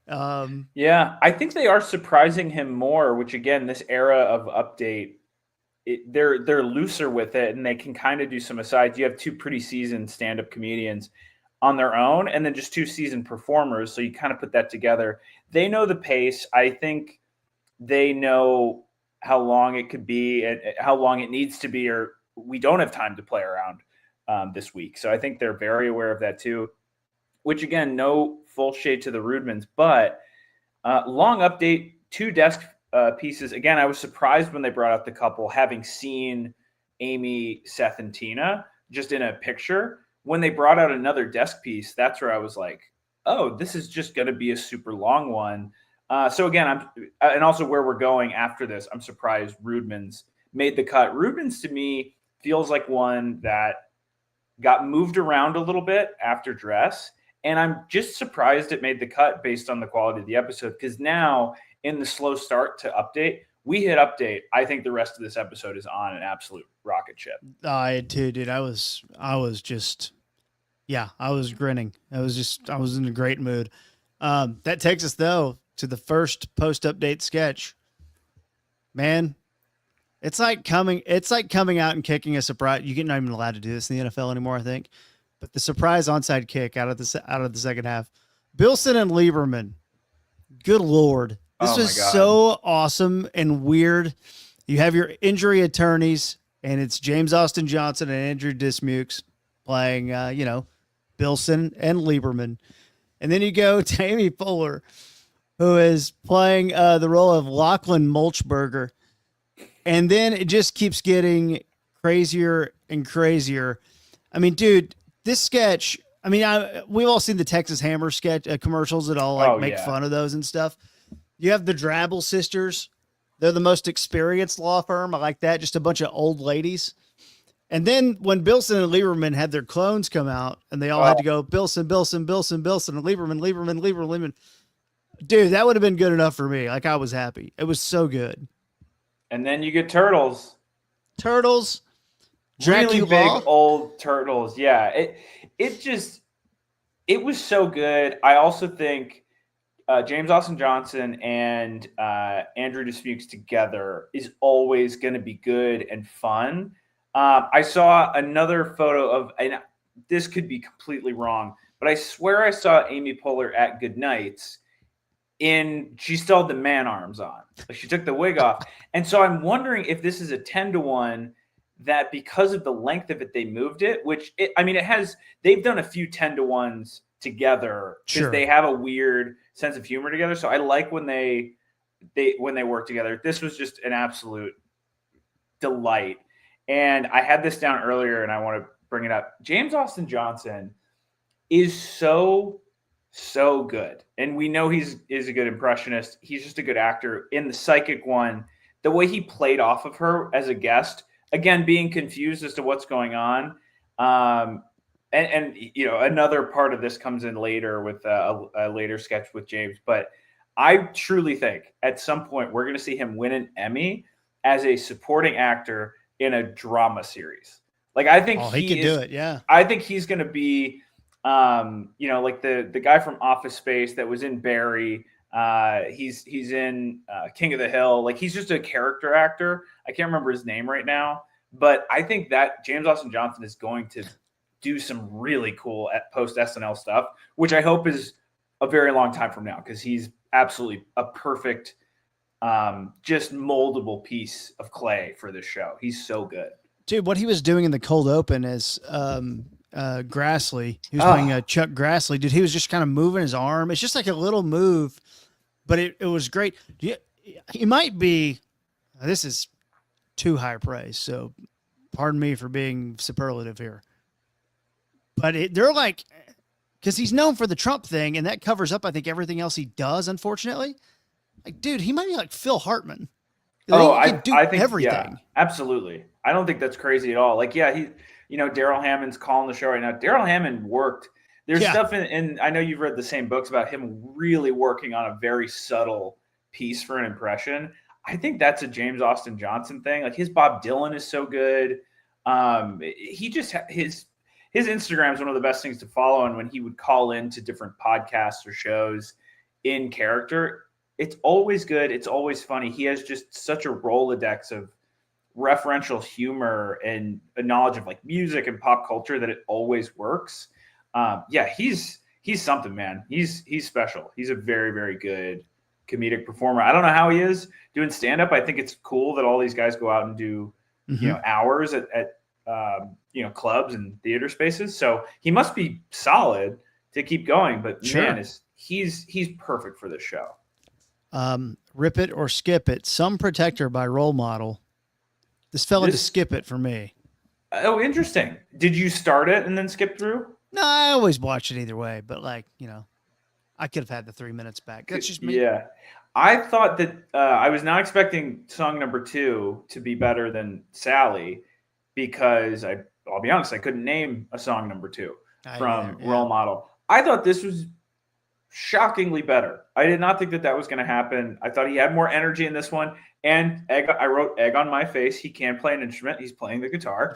Yeah, I think they are surprising him more, which again, this era of update, they're looser with it, and they can kind of do some asides. You have two pretty seasoned stand-up comedians on their own, and then just two seasoned performers. So you kind of put that together. They know the pace. I think they know how long it could be and how long it needs to be, or we don't have time to play around this week. So I think they're very aware of that too, which again, no full shade to the Rudemans, but long update, 2 desk pieces. Again, I was surprised when they brought out the couple, having seen Amy, Seth, and Tina just in a picture. When they brought out another desk piece, that's where I was like, oh, this is just going to be a super long one. So again, and also where we're going after this, I'm surprised Rudemans made the cut. Rudemans to me feels like one that got moved around a little bit after Dress. And I'm just surprised it made the cut based on the quality of the episode, because now in the slow start to update, we hit update. I think the rest of this episode is on an absolute rocket ship. I too, dude. I was just, yeah, I was grinning. I was in a great mood. That takes us though to the first post-update sketch. Man, it's like coming out and kicking a surprise. You're not even allowed to do this in the NFL anymore, I think. But the surprise onside kick out of the second half, Bilson and Lieberman. Good Lord. This was so awesome and weird. You have your injury attorneys, and it's James Austin Johnson and Andrew Dismukes playing, Bilson and Lieberman. And then you go to Amy Poehler, who is playing the role of Lachlan Mulchberger. And then it just keeps getting crazier and crazier. I mean, dude, this sketch, we've all seen the Texas Hammer sketch commercials that all make fun of those and stuff. You have the Drabble sisters. They're the most experienced law firm. I like that. Just a bunch of old ladies. And then when Bilson and Lieberman had their clones come out and they all had to go Bilson, Bilson, Bilson, Bilson, and Lieberman. Dude, that would have been good enough for me. Like, I was happy. It was so good. And then you get Turtles. Really big old Turtles. Yeah. It was so good. I also think James Austin Johnson and Andrew Dismukes together is always going to be good and fun. I saw another photo of, and this could be completely wrong, but I swear I saw Amy Poehler at Goodnights she still had the man arms on. Like, she took the wig off. And so I'm wondering if this is a 10-to-1 that because of the length of it, they moved it, they've done a few 10-to-1s together because they have a weird sense of humor together. So I like when they work together. This was just an absolute delight. And I had this down earlier and I want to bring it up. James Austin Johnson is so good. And we know he's a good impressionist. He's just a good actor. In the psychic one, the way he played off of her as a guest, again, being confused as to what's going on. And another part of this comes in later with a later sketch with James. But I truly think at some point we're going to see him win an Emmy as a supporting actor in a drama series. Like, I think he can do it. Yeah. I think he's going to be, like the guy from Office Space that was in Barry. He's in King of the Hill. Like, he's just a character actor. I can't remember his name right now, but I think that James Austin Johnson is going to do some really cool post SNL stuff, which I hope is a very long time from now, because he's absolutely a perfect, just moldable piece of clay for this show. He's so good. Dude, what he was doing in the cold open is Grassley. He was playing Chuck Grassley. Dude, he was just kind of moving his arm. It's just like a little move, but it was great. He might be, this is too high praise, so pardon me for being superlative here. But they're like, because he's known for the Trump thing, and that covers up, I think, everything else he does, unfortunately. Like, dude, he might be like Phil Hartman. He can do I think everything. Yeah, absolutely. I don't think that's crazy at all. Like, yeah, Daryl Hammond's calling the show right now. Daryl Hammond worked. There's stuff in I know you've read the same books about him really working on a very subtle piece for an impression. I think that's a James Austin Johnson thing. Like, his Bob Dylan is so good. He just his Instagram is one of the best things to follow. And when he would call into different podcasts or shows in character, it's always good. It's always funny. He has just such a Rolodex of referential humor and a knowledge of like music and pop culture that it always works. He's something, man. He's special. He's a very, very good comedic performer. I don't know how he is doing stand-up. I think it's cool that all these guys go out and do, hours at clubs and theater spaces. So he must be solid to keep going, but man, he's perfect for this show. Rip it or skip it. Some Protector by Role Model. This fell into skip it for me. Oh, interesting. Did you start it and then skip through? No, I always watch it either way, but I could have had the 3 minutes back. That's just me. Yeah. I thought that I was not expecting song number 2 to be better than Sally because I'll be honest, I couldn't name a song number 2 from Role Model. I thought this was shockingly better. I did not think that was going to happen. I thought he had more energy in this one. And I wrote egg on my face. He can play an instrument. He's playing the guitar.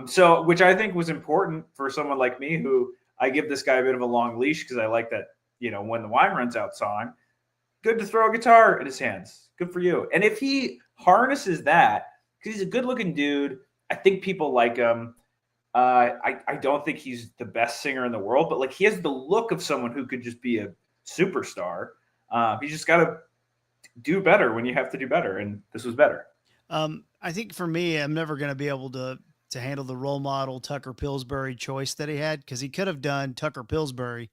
So, which I think was important for someone like me, who I give this guy a bit of a long leash because I like that, when the wine runs out song. Good to throw a guitar in his hands. Good for you. And if he harnesses that, because he's a good-looking dude, I think people like him. I don't think he's the best singer in the world, but he has the look of someone who could just be a superstar. He's just got to do better when you have to do better, and this was better. I think for me, I'm never going to be able to handle the Role Model Tucker Pillsbury choice that he had, because he could have done Tucker Pillsbury,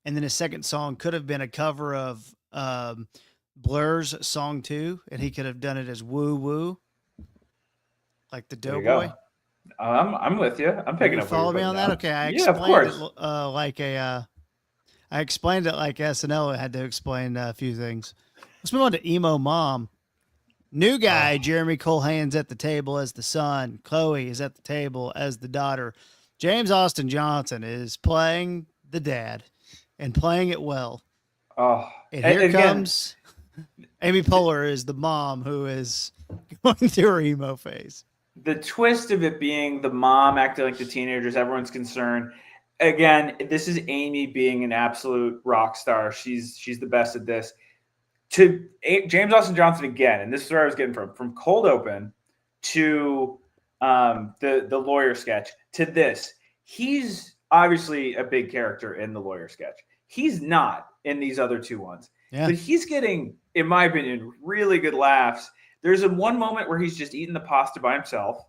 and then his second song could have been a cover of Blur's Song 2, and he could have done it as Woo Woo, like the Doughboy. I'm with you. I'm picking up. Follow me on that. Okay, I explained it I explained it like SNL had to explain a few things. Let's move on to Emo Mom. New guy, Jeremy Colhan's at the table as the son. Chloe is at the table as the daughter. James Austin Johnson is playing the dad and playing it well. Oh, and here comes Amy Poehler is the mom who is going through her emo phase. The twist of it being the mom acting like the teenagers, everyone's concerned. Again, this is Amy being an absolute rock star. She's the best at this. To James Austin Johnson again, and this is where I was getting from cold open to the lawyer sketch to this. He's obviously a big character in the lawyer sketch. He's not in these other two ones, but he's getting, in my opinion, really good laughs. There's one moment where he's just eating the pasta by himself.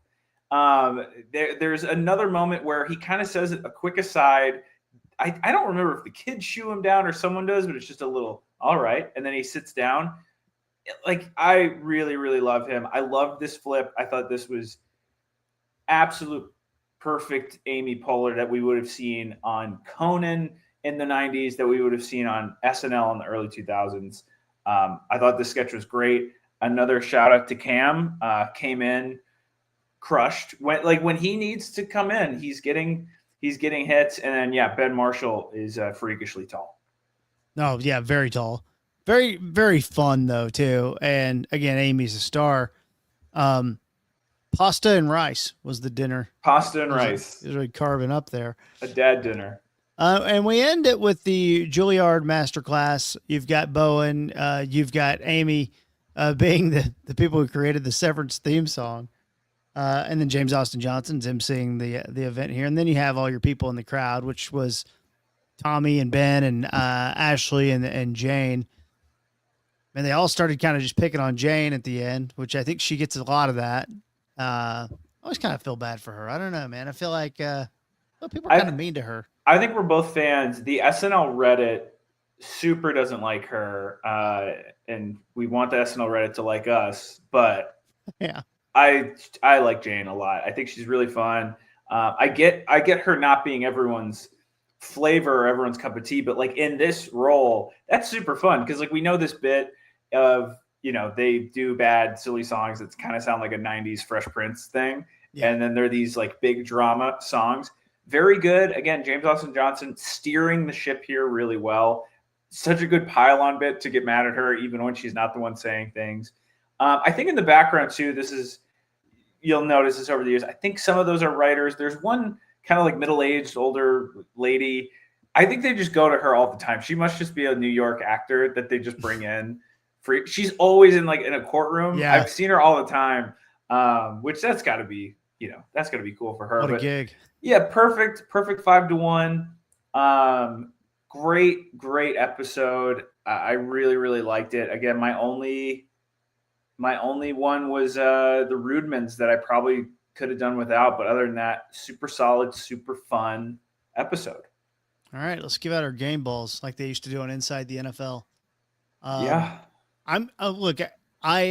There's another moment where he kind of says a quick aside. I don't remember if the kids shoo him down or someone does, but it's just a little, all right. And then he sits down. I really, really love him. I love this flip. I thought this was absolute perfect Amy Poehler that we would have seen on Conan in the 90s, that we would have seen on SNL in the early 2000s. I thought this sketch was great. Another shout out to Cam, came in, crushed. When he needs to come in, he's getting hits. And then, Ben Marshall is freakishly tall. Oh, yeah, very tall. Very, very fun, though, too. And, again, Amy's a star. Pasta and rice was the dinner. Pasta and rice. Is really carving up there. A dad dinner. And we end it with the Juilliard masterclass. You've got Bowen. You've got Amy being the people who created the Severance theme song. And then James Austin Johnson's emceeing the event here. And then you have all your people in the crowd, which was Tommy and Ben and Ashley and Jane. And they all started kind of just picking on Jane at the end, which I think she gets a lot of that. I always kind of feel bad for her. I don't know, man. I feel like people are kind of mean to her. I think we're both fans. The SNL Reddit super doesn't like her, and we want the SNL Reddit to like us. But yeah, I like Jane a lot. I think she's really fun. I get her not being everyone's flavor or everyone's cup of tea, but in this role, that's super fun because we know this bit of they do bad, silly songs that kind of sound like a 90s Fresh Prince thing. Yeah. And then they're these like big drama songs. Very good. Again, James Austin Johnson steering the ship here really well. Such a good pile-on bit to get mad at her, even when she's not the one saying things. I think in the background, too, you'll notice this over the years. I think some of those are writers. There's one kind of like middle-aged, older lady. I think they just go to her all the time. She must just be a New York actor that they just bring in. She's always in a courtroom. Yeah. I've seen her all the time, which that's got to be, that's got to be cool for her. What a gig. Yeah, perfect 5-1. Great episode. I really, really liked it. Again, my only one was the Rudemans that I probably could have done without, but other than that, super solid, super fun episode. All right, let's give out our game balls like they used to do on Inside the NFL. Yeah. Look, I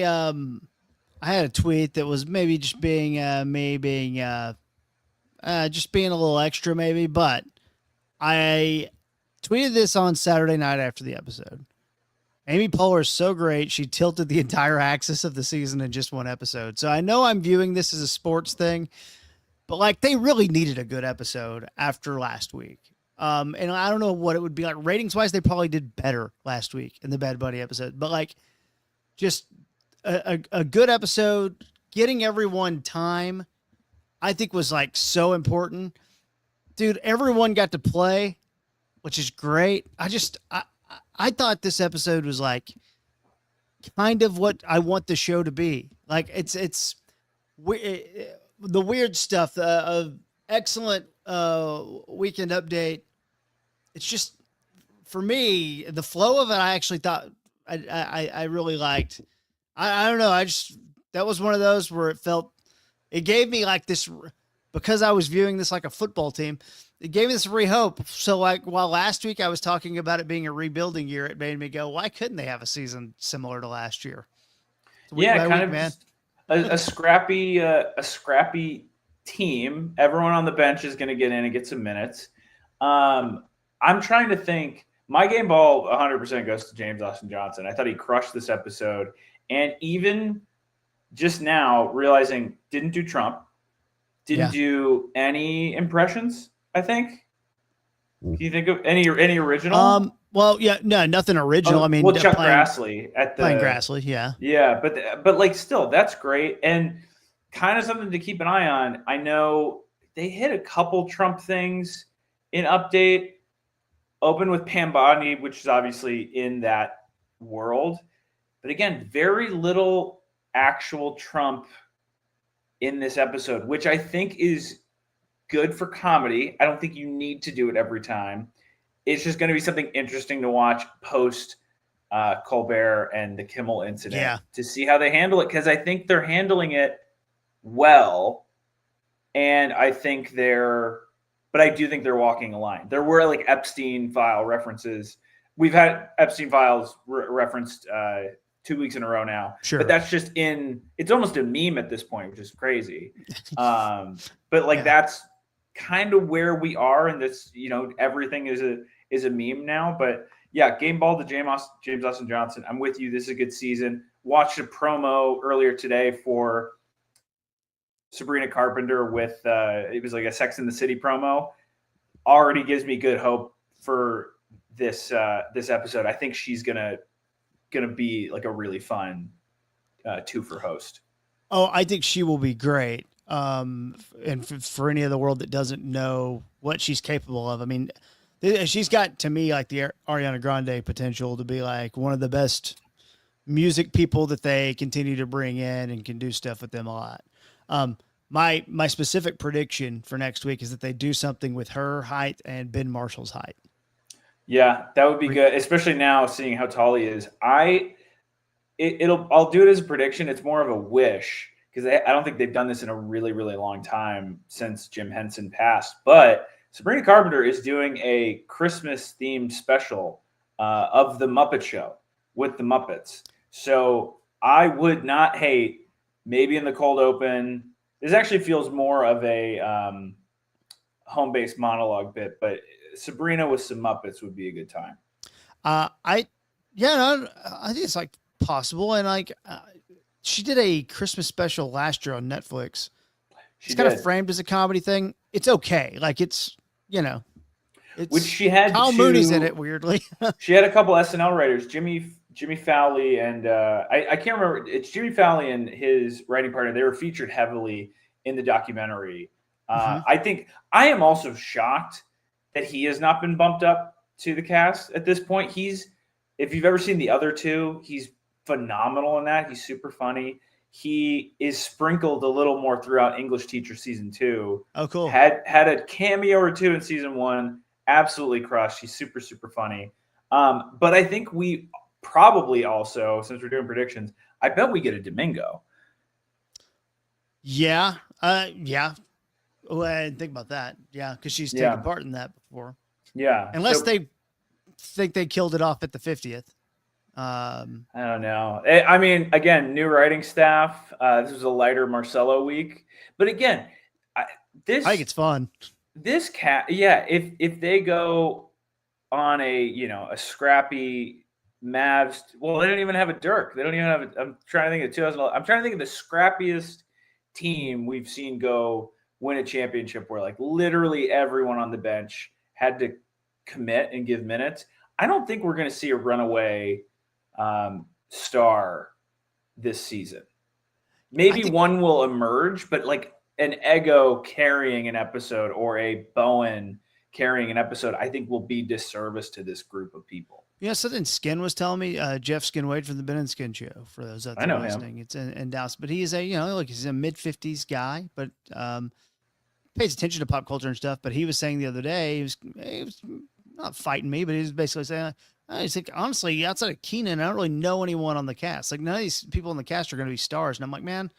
had a tweet that was maybe just being just being a little extra maybe, but I tweeted this on Saturday night after the episode. Amy Poehler is so great. She tilted the entire axis of the season in just one episode. So I know I'm viewing this as a sports thing, but they really needed a good episode after last week. And I don't know what it would be like ratings wise. They probably did better last week in the Bad Buddy episode, but just a good episode, getting everyone time, I think was so important. Dude, everyone got to play, which is great. I thought this episode was kind of what I want the show to be. It's the weird stuff, of excellent weekend update. It's just, for me, the flow of it, I actually thought I really liked. I don't know. That was one of those where it gave me this, because I was viewing this like a football team. It gave me this re-hope. So while last week I was talking about it being a rebuilding year, it made me go, why couldn't they have a season similar to last year? Yeah, kind of, man. A scrappy team. Everyone on the bench is going to get in and get some minutes. I'm trying to think. My game ball 100% goes to James Austin Johnson. I thought he crushed this episode. And even just now, realizing didn't do Trump, didn't do any impressions, I think. Can you think of any original? Well, yeah, no, nothing original. I mean, Chuck Grassley playing Grassley, yeah. Yeah, but still, that's great. And kind of something to keep an eye on. I know they hit a couple Trump things in Update. Open with Pam Bodney, which is obviously in that world. But again, very little actual Trump in this episode, which I think is good for comedy. I don't think you need to do it every time. It's just going to be something interesting to watch post Colbert and the Kimmel incident to see how they handle it, because I think they're handling it well, and I do think they're walking a line. There were Epstein file references. We've had Epstein files referenced 2 weeks in a row now. Sure. But that's just it's almost a meme at this point, which is crazy. But that's kind of where we are in this, everything is a meme now. But yeah, game ball to James Austin Johnson. I'm with you. This is a good season. Watched a promo earlier today for Sabrina Carpenter with it was like a Sex and the City promo. Already gives me good hope for this episode. I think she's gonna be a really fun twofer host. Oh, I think she will be great. And for any of the world that doesn't know what she's capable of, I mean, she's got, to me, the Ariana Grande potential to be one of the best music people that they continue to bring in and can do stuff with them a lot. My specific prediction for next week is that they do something with her height and Ben Marshall's height. Yeah, that would be good, especially now seeing how tall he is. I'll do it as a prediction. It's more of a wish, because I don't think they've done this in a really, really long time since Jim Henson passed. But Sabrina Carpenter is doing a Christmas-themed special of The Muppet Show with the Muppets. So I would not hate, maybe in the cold open, this actually feels more of a home-based monologue bit, but Sabrina with some Muppets would be a good time. I think it's possible. And like, she did a Christmas special last year on Netflix. She kind did. of framed as a comedy thing. It's okay. Like it's, it's Which she had Kyle Mooney's in it weirdly. She had a couple SNL writers, Jimmy Fowley, and I can't remember. It's Jimmy Fowley and his writing partner. They were featured heavily in the documentary. I think I am also shocked that he has not been bumped up to the cast at this point. If you've ever seen the other two, he's phenomenal in that. He's super funny. He is sprinkled a little more throughout English Teacher season 2. Oh, cool. Had a cameo or two in season 1. Absolutely crushed. He's super, super funny. But I think we probably also, since we're doing predictions, I bet we get a Domingo. Yeah. Yeah. Oh, I didn't think about that. Yeah, because she's taken part in that before. Yeah. Unless they think they killed it off at the 50th. I don't know. I mean, again, new writing staff. This was a lighter Marcelo week. But again, I think it's fun. This if they go on a scrappy Mavs, well, they don't even have a Dirk. They don't even have I'm trying to think of 2011. I'm trying to think of the scrappiest team we've seen go win a championship where like literally everyone on the bench had to commit and give minutes. I don't think we're going to see a runaway star this season. Maybe one will emerge, but like an Ego carrying an episode or a Bowen carrying an episode, I think will be disservice to this group of people. Yeah, something Skin was telling me, Jeff Skinwade from the Ben and Skin show, for those out there listening. It's in Dallas, but he's he's a mid-50s guy, but pays attention to pop culture and stuff. But he was saying the other day, he was not fighting me, but he was basically saying, he's like, honestly, outside of Keenan, I don't really know anyone on the cast. Like, none of these people on the cast are going to be stars. And I'm like, man,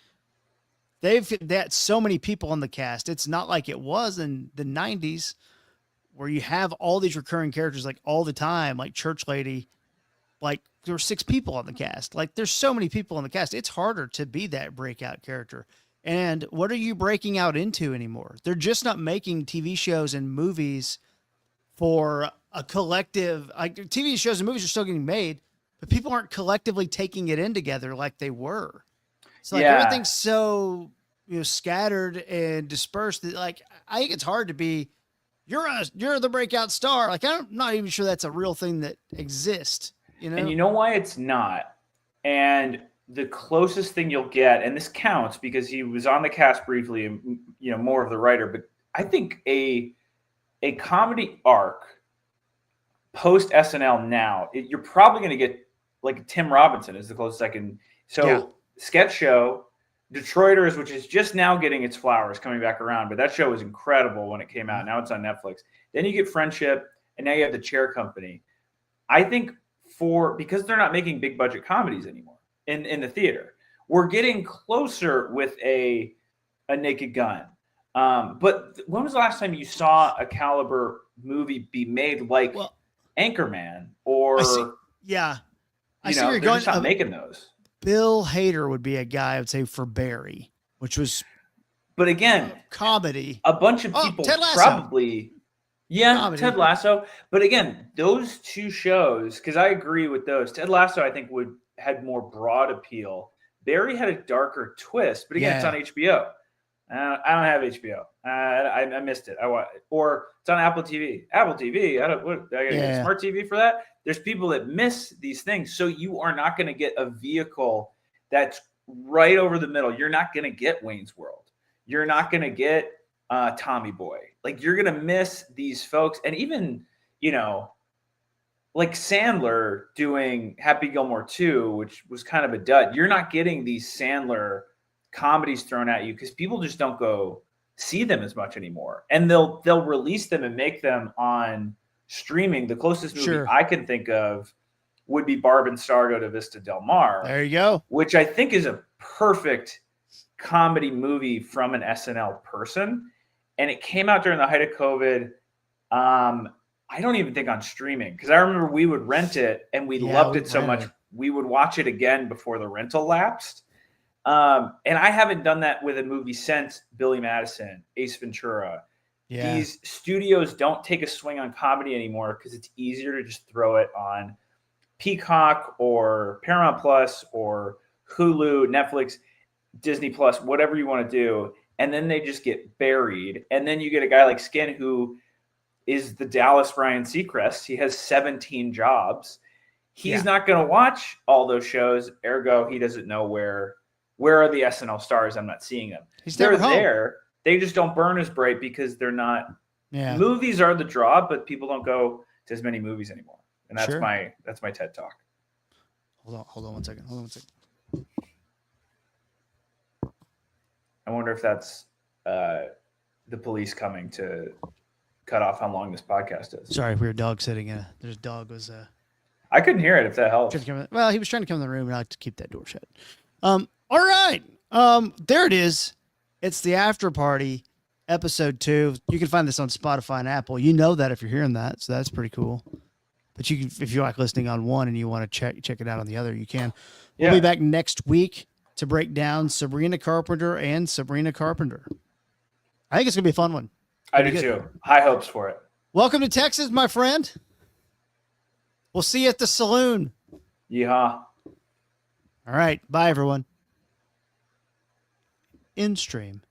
they've got so many people on the cast. It's not like it was in the 90s where you have all these recurring characters like all the time, like Church Lady. Like, there were 6 people on the cast. Like, there's so many people on the cast. It's harder to be that breakout character. And what are you breaking out into anymore? They're just not making TV shows and movies for a collective. Like, TV shows and movies are still getting made, but people aren't collectively taking it in together like they were. So like everything's so scattered and dispersed that like I think it's hard to be you're the breakout star. Like I'm not even sure that's a real thing that exists. And you know why it's not? And the closest thing you'll get, and this counts because he was on the cast briefly and more of the writer, but I think a comedy arc post SNL now, you're probably going to get like Tim Robinson is the closest I can. So sketch show, Detroiters, which is just now getting its flowers coming back around, but that show was incredible when it came out. Now it's on Netflix. Then you get Friendship, and now you have The Chair Company. I think because they're not making big budget comedies anymore in the theater, we're getting closer with a Naked Gun. But when was the last time you saw a caliber movie be made like Anchorman or? I see where you're they're going. Just not making those. Bill Hader would be a guy I would say for Barry, which was, but again, comedy. A bunch of people probably, comedy. Ted Lasso. But again, those two shows, because I agree with those. Ted Lasso, I think had more broad appeal. Barry had a darker twist, but again, it's on HBO. I don't have HBO. I missed it. Or it's on Apple TV. Apple TV. I gotta get smart TV for that. There's people that miss these things, so you are not going to get a vehicle that's right over the middle. You're not going to get Wayne's World. You're not going to get Tommy Boy. Like you're going to miss these folks, and even like Sandler doing Happy Gilmore 2, which was kind of a dud. You're not getting these Sandler comedies thrown at you because people just don't go see them as much anymore, and they'll release them and make them on streaming. The closest movie I can think of would be Barb and Star Go to Vista Del Mar. There you go. Which I think is a perfect comedy movie from an SNL person, and it came out during the height of COVID. I don't even think on streaming because I remember we would rent it and we loved it so much we would watch it again before the rental lapsed. And I haven't done that with a movie since Billy Madison, Ace Ventura. Yeah. These studios don't take a swing on comedy anymore because it's easier to just throw it on Peacock or Paramount Plus or Hulu, Netflix, Disney Plus, whatever you want to do. And then they just get buried. And then you get a guy like Skin who is the Dallas Ryan Seacrest. He has 17 jobs. He's not going to watch all those shows. Ergo, he doesn't know where are the SNL stars. I'm not seeing them. They're there. They just don't burn as bright because they're not. Yeah. Movies are the draw, but people don't go to as many movies anymore. And that's my TED Talk. Hold on one second. I wonder if that's the police coming to cut off how long this podcast is. Sorry, we were dog sitting. There's a dog was. I couldn't hear it if that helps. Well, he was trying to come in the room, and I like to keep that door shut. All right. There it is. It's the After Party, episode 2. You can find this on Spotify and Apple. You know that if you're hearing that, so that's pretty cool. But you can, if you like listening on one and you want to check it out on the other, you can. We'll be back next week to break down Sabrina Carpenter and Sabrina Carpenter. I think it's gonna be a fun one. I do too. High hopes for it. Welcome to Texas, my friend. We'll see you at the saloon. Yeehaw. All right. Bye, everyone. In stream.